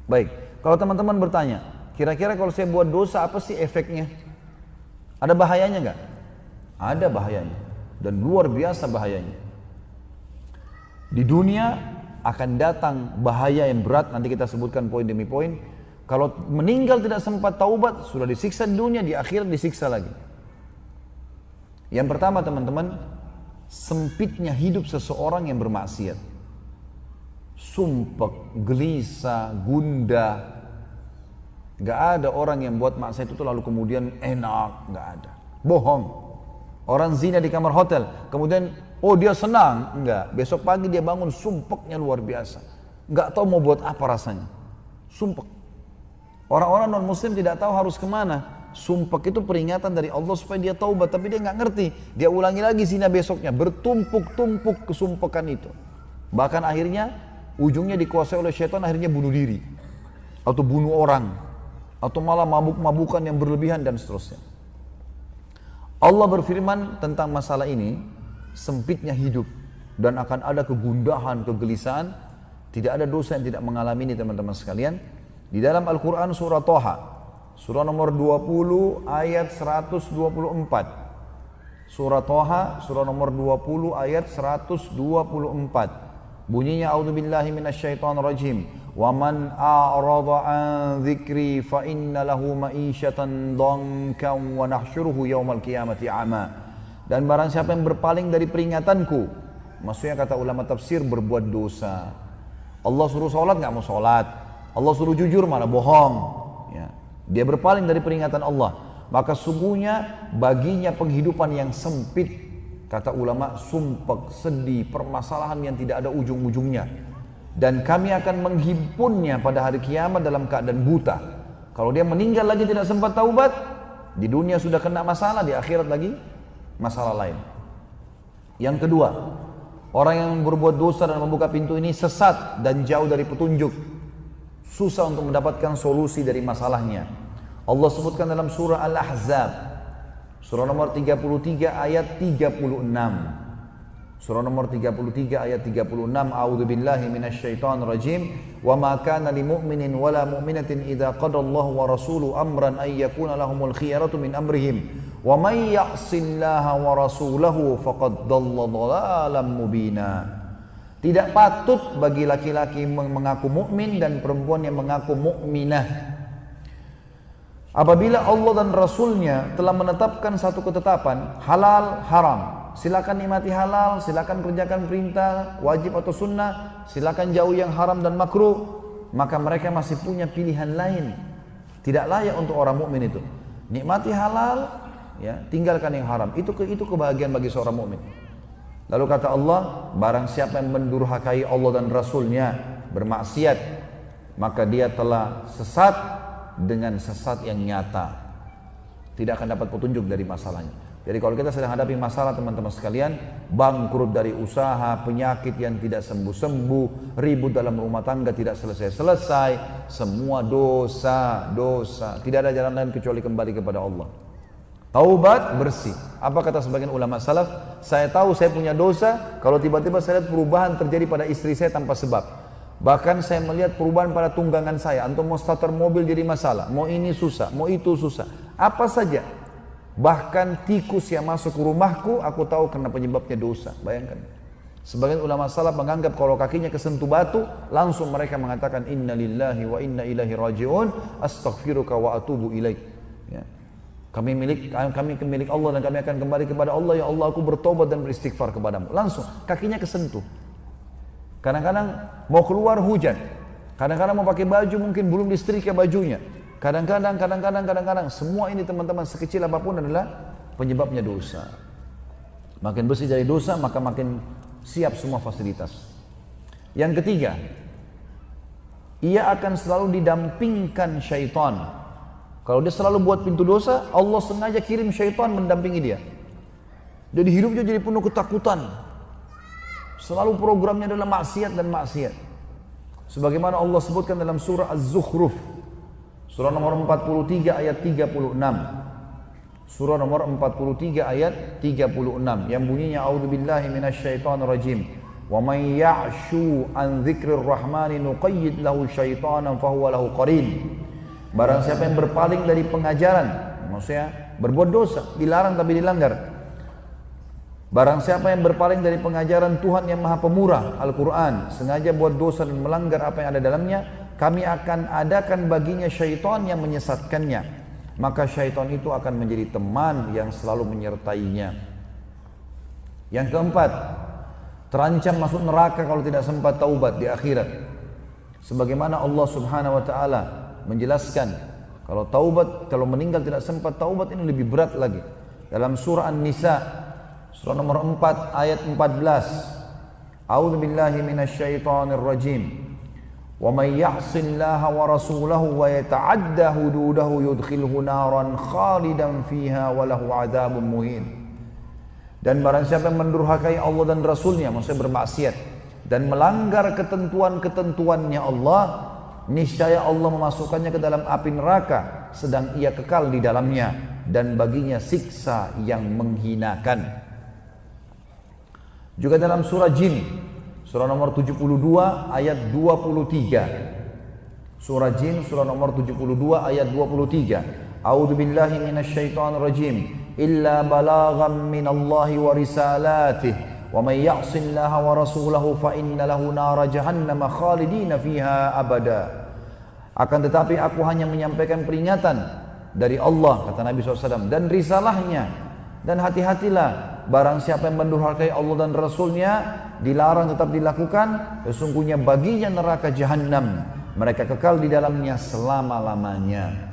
Baik, kalau teman-teman bertanya, kira-kira kalau saya buat dosa apa sih efeknya? Ada bahayanya nggak? Ada bahayanya, dan luar biasa bahayanya. Di dunia akan datang bahaya yang berat, nanti kita sebutkan poin demi poin. Kalau meninggal tidak sempat taubat, sudah disiksa di dunia, di akhirat disiksa lagi. Yang pertama teman-teman, sempitnya hidup seseorang yang bermaksiat. Sumpek, gelisah, gundah. Gak ada orang yang buat maksiat itu lalu kemudian enak, gak ada. Bohong. Orang zina di kamar hotel, kemudian oh dia senang, enggak. Besok pagi dia bangun sumpeknya luar biasa. Enggak tahu mau buat apa rasanya. Sumpek. Orang-orang non muslim tidak tahu harus kemana. Sumpek itu peringatan dari Allah supaya dia taubat, tapi dia nggak ngerti. Dia ulangi lagi zina besoknya, bertumpuk-tumpuk kesumpekan itu. Bahkan akhirnya ujungnya dikuasai oleh syaitan, akhirnya bunuh diri atau bunuh orang atau malah mabuk-mabukan yang berlebihan dan seterusnya. Allah berfirman tentang masalah ini, sempitnya hidup dan akan ada kegundahan, kegelisahan. Tidak ada dosa yang tidak mengalami ini teman-teman sekalian. Di dalam Al-Quran surah Toha, surah nomor 20 ayat 124. Surah Toha, surah nomor 20 ayat 124. Bunyinya, A'udzubillahi minasyaitonirrajim. Wa man a'rada an dzikri fa inna lahu ma'isyatan dhankan wa nahsyuruhu yaumal qiyamati a'ma. Dan barang siapa yang berpaling dari peringatanku, maksudnya kata ulama tafsir berbuat dosa. Allah suruh sholat nggak mau sholat. Allah suruh jujur malah bohong. Ya. Dia berpaling dari peringatan Allah. Maka sungguhnya baginya penghidupan yang sempit. Kata ulama, sumpek, sedih, permasalahan yang tidak ada ujung-ujungnya. Dan kami akan menghimpunnya pada hari kiamat dalam keadaan buta. Kalau dia meninggal lagi tidak sempat taubat, di dunia sudah kena masalah, di akhirat lagi masalah lain. Yang kedua, orang yang berbuat dosa dan membuka pintu ini sesat dan jauh dari petunjuk. Susah untuk mendapatkan solusi dari masalahnya. Allah sebutkan dalam surah Al-Ahzab, surah nomor 33 ayat 36. Surah nomor 33 ayat 36. A'udzubillahi minasyaitonirrajim. Wa ma kana limu'minin wala mu'minatin idza qadallahu wa rasuluhu amran ay yakuna lahumul khiyaratu min amrihim. Wa may ya'sillaha wa rasulahu faqad dhalla dhalalan mubina. Tidak patut bagi laki-laki mengaku mukmin dan perempuan yang mengaku mukminah. Apabila Allah dan Rasulnya telah menetapkan satu ketetapan, halal, haram, silakan nikmati halal, silakan kerjakan perintah, wajib atau sunnah, silakan jauh yang haram dan makruh, maka mereka masih punya pilihan lain. Tidak layak untuk orang mukmin itu. Nikmati halal, ya, tinggalkan yang haram. Itu kebahagiaan bagi seorang mukmin. Lalu kata Allah, barang siapa yang mendurhakai Allah dan Rasulnya, bermaksiat, maka dia telah sesat dengan sesat yang nyata. Tidak akan dapat petunjuk dari masalahnya. Jadi kalau kita sedang hadapi masalah teman-teman sekalian, bangkrut dari usaha, penyakit yang tidak sembuh-sembuh, ribut dalam rumah tangga tidak selesai-selesai, semua dosa. Tidak ada jalan lain kecuali kembali kepada Allah. Taubat, bersih. Apa kata sebagian ulama salaf? Saya tahu saya punya dosa kalau tiba-tiba saya lihat perubahan terjadi pada istri saya tanpa sebab. Bahkan saya melihat perubahan pada tunggangan saya. Antum mau starter mobil jadi masalah, mau ini susah, mau itu susah. Apa saja. Bahkan tikus yang masuk ke rumahku, aku tahu karena penyebabnya dosa. Bayangkan. Sebagian ulama salaf menganggap kalau kakinya kesentuh batu, langsung mereka mengatakan inna lillahi wa inna ilaihi raji'un, astaghfiruka wa atubu ilaik. Ya. Kami milik Allah dan kami akan kembali kepada Allah. Ya Allah, aku bertobat dan beristighfar kepadamu. Langsung kakinya kesentuh. Kadang-kadang mau keluar hujan, kadang-kadang mau pakai baju mungkin belum disetrika bajunya. Kadang-kadang semua ini teman-teman sekecil apapun adalah penyebabnya dosa. Makin bersih dari dosa maka makin siap semua fasilitas. Yang ketiga, ia akan selalu didampingkan syaitan. Kalau dia selalu buat pintu dosa, Allah sengaja kirim syaitan mendampingi dia. Jadi hidupnya jadi penuh ketakutan. Selalu programnya adalah maksiat dan maksiat. Sebagaimana Allah sebutkan dalam surah Az-Zukhruf, surah nomor 43 ayat 36. Surah nomor 43 ayat 36 yang bunyinya A'udzubillahi minasyaitonirrajim. Wa may ya'shu an dzikrir rahmani nuqayyid lahu syaitanan fahuwa lahu qarin. Barang siapa yang berpaling dari pengajaran, maksudnya berbuat dosa, dilarang tapi dilanggar. Barang siapa yang berpaling dari pengajaran Tuhan yang Maha Pemurah, Al-Quran, sengaja buat dosa dan melanggar apa yang ada dalamnya, kami akan adakan baginya syaitan yang menyesatkannya. Maka syaitan itu akan menjadi teman yang selalu menyertainya. Yang keempat, terancam masuk neraka kalau tidak sempat taubat di akhirat. Sebagaimana Allah Subhanahu wa taala menjelaskan, kalau taubat, kalau meninggal tidak sempat taubat ini lebih berat lagi. Dalam surah An-Nisa, surah nomor 4 ayat 14. A'udzu billahi minasyaitonir rajim. Wa may ya'sillaha wa rasulahu wa yata'adda hududahu yudkhilhu naran khalidan fiha wa lahu 'adzabun muhin. Dan barang siapa yang mendurhakai Allah dan Rasulnya, maksudnya bermaksiat dan melanggar ketentuan-ketentuannya Allah, niscaya Allah memasukkannya ke dalam api neraka sedang ia kekal di dalamnya dan baginya siksa yang menghinakan. Juga dalam surah Jin, surah nomor 72 ayat 23. Surah Jin surah nomor 72 ayat 23. A'udzu billahi minasyaitonir rajim. Illa balaghan minallahi wa risalatihi wa may ya'sillaha wa rasulahu fa inna lahu nara jahannama khalidina fiha abada. Akan tetapi aku hanya menyampaikan peringatan dari Allah, kata Nabi SAW, dan risalahnya. Dan hati-hatilah, barang siapa yang mendurhakai Allah dan Rasulnya, dilarang tetap dilakukan, sesungguhnya baginya neraka jahannam, mereka kekal di dalamnya selama-lamanya.